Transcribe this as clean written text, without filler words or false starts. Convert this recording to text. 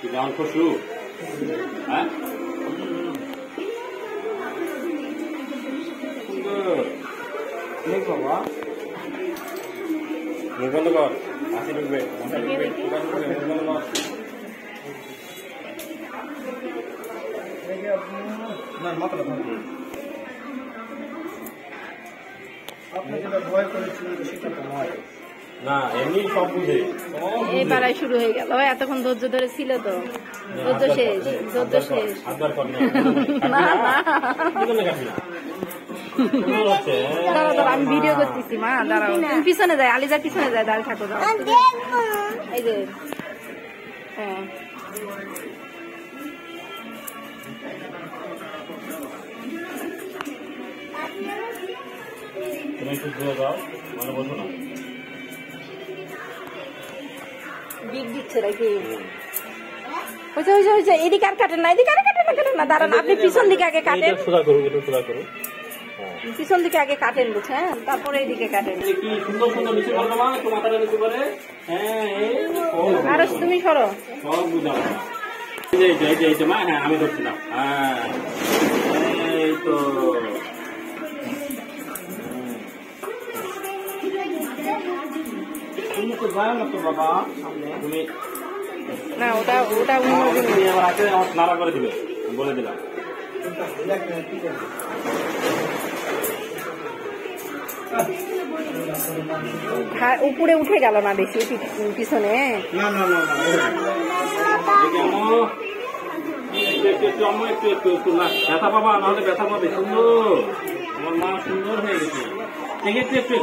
Jangan khusyuk. Hah? Ini bawa. Mungkin tu kau. Masih dulu. Masih dulu. Bukan dulu. Mungkin tu. Nah, mak dah bang. आपने जब boy को सीखा तो नहीं না এমনি সব বুঝে এবারে শুরু হয়ে গেল এতক্ষণ ধৈর্য ধরে ছিল তো ধৈর্য শেষ আদর কর না না কি করে কাটি না দাঁড়াও দাঁড়াও আমি ভিডিও করতেছি মা দাঁড়াও তুমি পিছনে যাই আলিজার পিছনে যাই দাঁড়িয়ে থাকো দাও এই যে হ্যাঁ তুমি একটু দূরে যাও মানে বসো না বিগ দিচ্ছে নাকি হয়েছে এদিকে আর কাটেন না এদিকে আর কাটেন না দাঁড়ান আপনি পিছন দিকে আগে কাটেন সোজা করো একটু সোজা করো পিছন দিকে আগে কাটেন বুঝছেন তারপরে এদিকে কাটেন কি সুন্দর সুন্দর নিচে করো মা একটু মাথাটা নিচে করে হ্যাঁ এই আরে তুমি সরো সব বুঝাও এই যে মা হ্যাঁ আমি ধরছিলাম হ্যাঁ এই তো তুমি তো যায় না তো বাবা তুমি না ওটা অন্যজন তুমি আমার হাতে নাড়া করে দিবে বলে দিলাম উপরে উঠে গেল না বেশি পিছনে না না না একটু না ব্যথা পাবা নাহলে ব্যথা পাবে সুন্দর তোমার মা সুন্দর হয়ে গেছে একটু